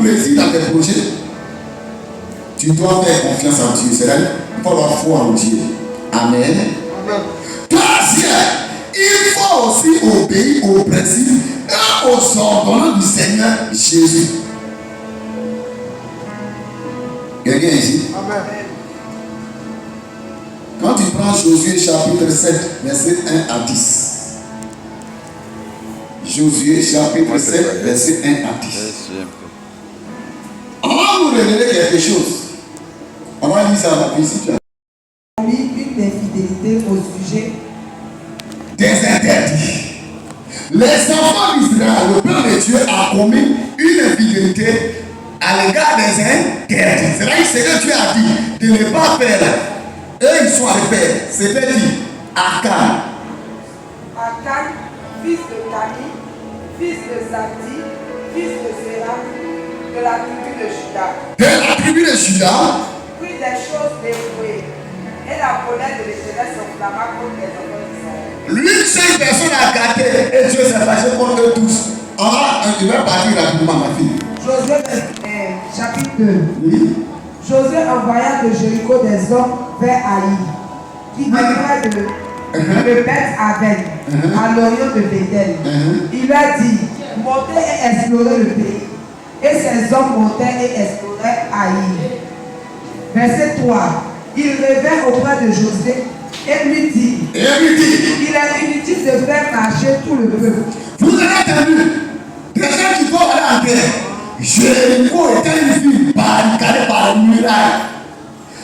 réussir dans tes projets, tu dois faire confiance en Dieu. C'est-à-dire, il faut avoir foi en Dieu. Amen. Troisième, il faut aussi obéir aux principes et aux ordonnances du Seigneur Jésus. Quelqu'un ici? Amen. Quand tu prends Josué chapitre 7, verset 1 à 10. Josué chapitre 7, verset 1 à 10. On va vous révéler quelque chose. On va lire ça à la visite. Une infidélité au sujet des interdits. Les enfants d'Israël, le peuple de Dieu a commis une infidélité à l'égard des interdits. C'est là que Dieu a dit de ne pas faire. Eux, ils sont allés faire. C'était dit Akan. Akan, fils de Kami, fils de Zati, fils de Zéra, de la tribu de Juda. De la tribu de Juda. Prit des choses dévouées. Et la colère de l'Éternel s'enflamma contre les enfants d'Israël. L'une seule personne a gâté et Dieu s'est fâché contre eux tous. Il va partir rapidement, ma fille. Josué, chapitre 2. Oui. Josué envoya de Jéricho des hommes vers Haï, qui demeurait de Beth-Aven, à l'orient de Bethel. Il leur dit, montez et explorez le pays. Et ces hommes montaient et exploraient Haï. Verset 3. Il revint auprès de Josué et lui dit, il est inutile de faire marcher tout le peuple. Vous avez entendu, des gens qui vont aller en guerre. Jéricho était une ville barricadée par une muraille.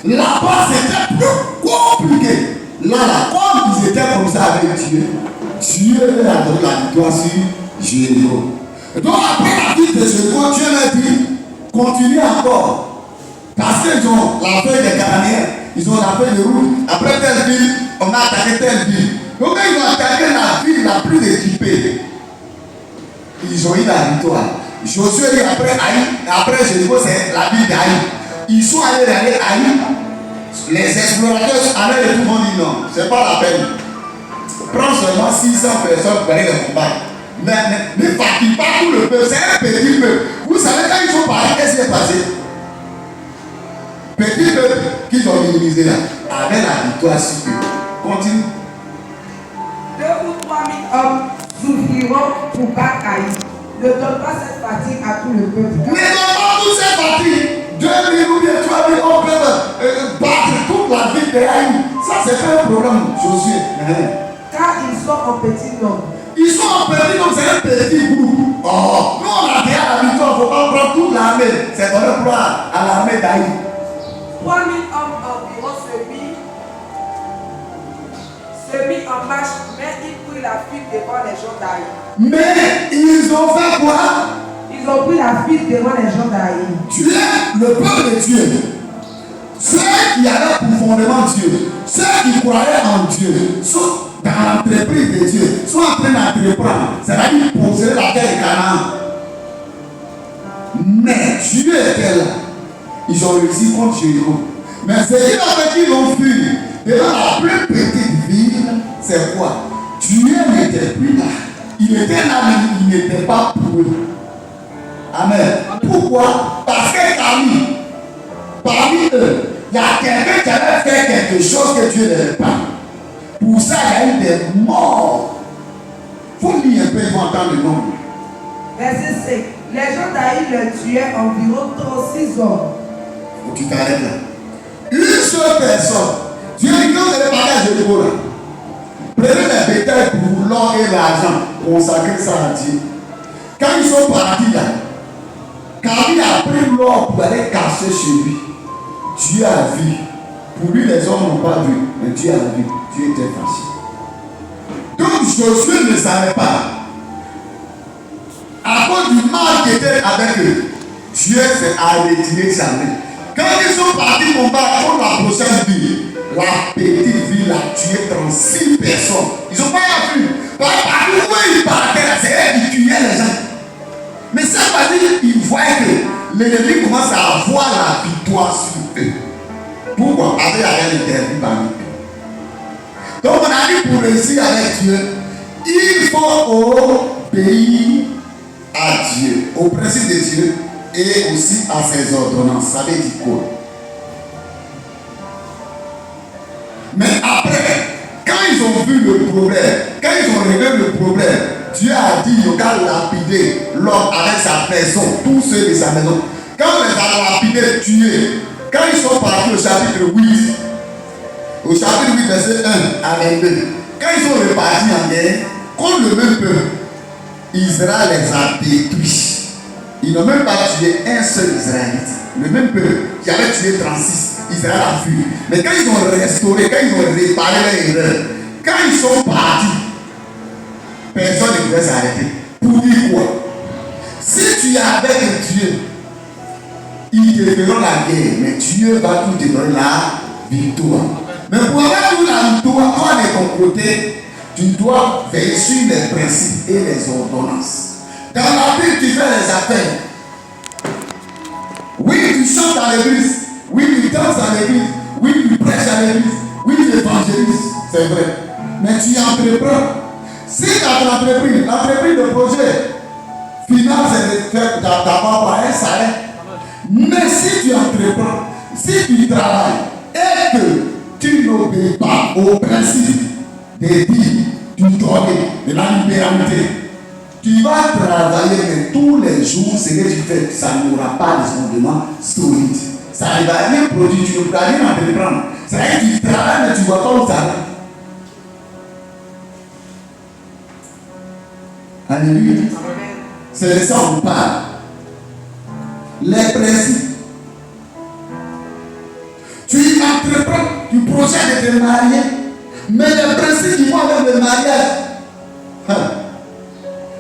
Là-bas, c'était plus compliqué. Là, comme ils étaient comme ça avec Dieu, Dieu leur a donné la victoire sur Jéricho. Donc, après la ville de Jéricho, Dieu leur dit, continuez encore. Parce qu'ils ont la feuille des Cananéens, ils ont la feuille de route. Après telle ville, on a attaqué telle ville. Donc, ils ont attaqué la ville la plus équipée. Ils ont eu la victoire. Josué dit après Jéricho, c'est la ville d'Haï. Ils sont allés à Haï. Les explorateurs allaient et tout le monde dit non, c'est pas la peine. Prends seulement 600 personnes pour aller les combattre. Mais ne fatigue pas tout le peuple, c'est un petit peuple. Vous savez, quand ils sont partis, qu'est-ce qui est passé? Petit peuple qu'ils ont minimisé là, avec la victoire sur eux. Continue. 2 ou 3 000 hommes souffriront pour battre Haï. Ne donne pas cette fatigue à tout le peuple. Ne donne pas toute cette fatigue. 2 000 ou bien 3 000 hommes peuvent battre toute la ville de Haï. Ça, c'est pas un problème, Josué. Car ils sont en petit nombre. Ils sont en petit nombre, c'est un petit groupe. Oh, nous on a déjà la victoire, il ne faut pas prendre toute l'armée. C'est donné pour à l'armée d'Haï. 3 000 hommes environ se mit en marche, mais ils prirent la fuite devant les gens d'Haï. Mais ils ont fait quoi? Ils ont pris la fuite devant les gens d'Haï. Dieu, le peuple de Dieu, ceux qui avaient pour fondement Dieu, ceux qui croyaient en Dieu, sont dans l'entreprise de Dieu, sont en train d'entreprendre, c'est-à-dire poser la terre de Canaan. Mais Dieu était là. Ils ont réussi contre Jéricho. Mais ce qui a fait qu'ils ont fui devant la plus petite ville, c'est quoi? Dieu n'était plus là. Il était là, mais il n'était pas pour eux. Amen. Pourquoi? Parce que parmi eux, il y a quelqu'un qui avait fait quelque chose que Dieu n'aimait pas. Pour ça, il y a eu des morts. Il faut lire un peu, ils vont entendre le nom. Verset 5. Les gens d'Haï le tuaient environ 36 hommes. Faut que tu t'arrêtes là. Une seule personne. Dieu dit que vous allez parler à Jéricho là. Prenez les bétails pour l'or et l'argent. Consacrez ça à Dieu. Quand ils sont partis là, Camille a pris l'or pour aller cacher chez lui. Dieu a vu. Pour lui, les hommes n'ont pas vu. Mais Dieu a vu. Dieu était fâché. Donc Josué ne savait pas. À cause du mal qui était avec eux, Dieu s'est retiré sa main. Quand ils sont partis combattre contre la prochaine ville, la petite ville a tué 36 personnes. Ils n'ont pas vu. Par où ils partaient, c'est eux qui tuaient les gens. Mais ça veut dire qu'ils voyaient que l'ennemi commence à avoir la victoire sur eux. Pourquoi? Avec la reine interdite parmi eux. Donc on a dit pour réussir avec Dieu, il faut obéir à Dieu, au principe de Dieu et aussi à ses ordonnances. Ça veut dire quoi? Mais après, quand ils ont vu le problème, quand ils ont réglé le problème, Dieu a dit il va lapider l'homme avec sa maison, tous ceux de sa maison. Quand il a lapidé, tué, quand ils sont partis au chapitre 8, verset 1 à 22, quand ils sont repartis en guerre, contre le même peuple, Israël les a détruits. Ils n'ont même pas tué un seul Israélite. Le même peuple qui avait tué 36, Israël a fui. Mais quand ils ont restauré, quand ils ont réparé leur erreur, quand ils sont partis, personne ne pouvait s'arrêter. Pour dire quoi? Si tu es avec Dieu, ils te feront la guerre, mais Dieu va tout te donner la victoire. Mais pour avoir toute la victoire, toi de ton côté, tu dois veiller sur les principes et les ordonnances. Dans la Bible, tu fais les affaires. Oui, tu chantes à l'église. Oui, tu danses à l'église. Oui, tu prêches à l'église. Oui, tu évangélises. C'est vrai. Mais tu entreprends. Si tu as l'entreprise de projet final, c'est de faire d'abord par un salaire. Mais si tu entreprends, si tu travailles et que tu n'obéis pas au principe des dits, du donner, de la libéralité, tu vas travailler, mais tous les jours, ce que tu fais, ça n'aura pas de fondement solide. Ça ne va rien produire, tu ne peux rien entreprendre. C'est-à-dire que tu travailles, mais tu ne vois pas où ça va. Alléluia. C'est de ça qu'on parle. Les principes. Tu entreprends, tu projettes de te marier, mais les principes qui vont avec le mariage.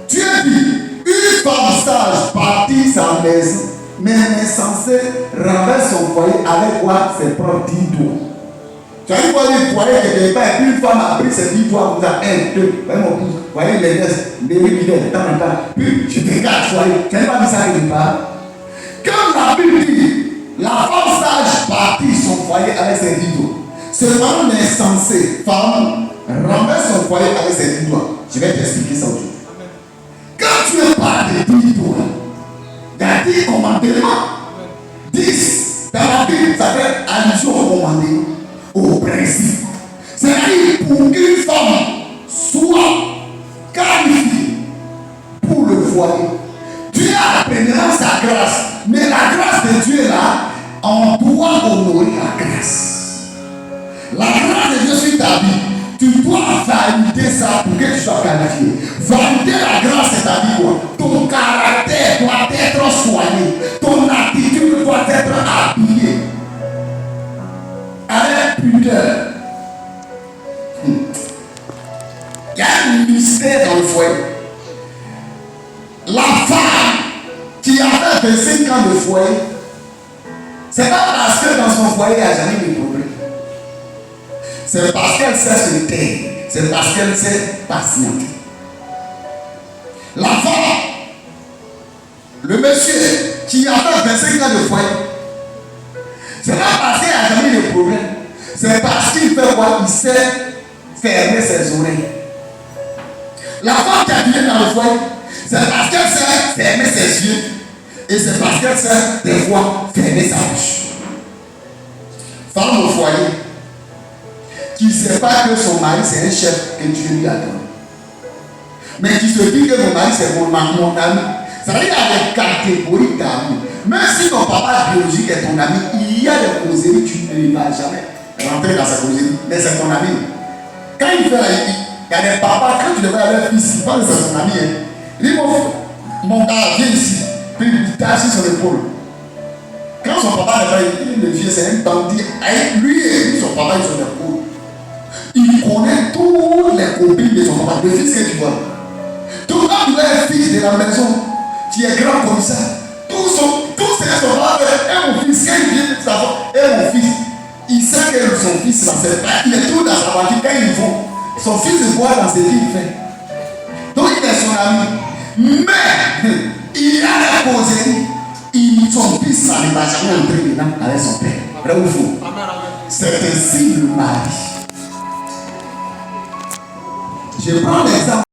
Dieu dit, une femme sage partit sa maison, mais elle est censée renverser son foyer avec quoi? Ses propres 10 doigts. Tu as vu quoi le foyer quelque part, et puis une femme a pris ses 10 doigts, vous avez 1, 2, voyez mon pouce, voyez les laisses, les rivières, de temps en temps, puis je te garde foyer. Tu n'as pas vu ça quelque part? Quand la Bible dit, la femme sage partit son foyer avec ses 10 doigts, ce femme insensé, femme, renverse son foyer avec ses 10 doigts. Je vais t'expliquer ça aujourd'hui. Quand tu es par des 10 doigts, il y a 10 commandements. 10 dans la Bible, ça fait allusion au commandement, au principe. C'est-à-dire pour qu'une femme soit qualifiée pour le foyer, Dieu appellera sa grâce. Mais la grâce de Dieu est là, on doit honorer la grâce. La grâce de Dieu sur ta vie, tu dois valider ça pour que tu sois qualifié. Valider la grâce, c'est-à-dire quoi? Ton caractère doit être soigné. Ton attitude doit être habillée avec pudeur. Il y a un mystère dans le foyer. La femme qui a fait 25 ans de foyer, c'est pas parce que dans son foyer, il n'y a jamais de problème. C'est parce qu'elle sait se taire. C'est parce qu'elle sait patienter. La femme, le monsieur qui a fait 25 ans de foyer, c'est pas parce qu'il n'y a jamais de problème. C'est parce qu'il fait quoi? Il sait fermer ses oreilles. La femme qui a venu dans le foyer, c'est parce qu'elle sait fermer ses yeux. Et c'est parce qu'elle sait des fois fermer sa bouche. Femme au foyer, qui ne sait pas que son mari c'est un chef que Dieu lui a donné. Mais qui se dit que mon mari c'est mon ami. Ça veut dire qu'il y a des catégories d'amis. Même si ton papa biologique est ton ami, il y a des causeries, tu ne vas jamais rentrer dans sa causerie. Mais c'est ton ami. Quand il fait il y a des papas, quand tu devrais aller leur fils, il parle de son ami. Il dit mon gars, viens ici. Puis il t'a assis sur l'épaule. Quand son papa n'est pas le vieux, c'est un bandit. Lui et son papa, ils sont des pauvres. Il connaît toutes les copines de son papa, le fils que tu vois. Tout quand tu es fils de la maison, qui est grand comme ça, tous ces son papa et mon fils, quand il vient de savoir, et mon fils, il sait que son fils, il est tout dans sa voiture, quand ils vont, son fils se voit dans ce qu'il fait. Donc il est son ami. Mais, il a la causerie. Son fils, ça ne va jamais entrer dedans avec son père. Vrai ou faux? C'est ainsi le mari. Je prends l'exemple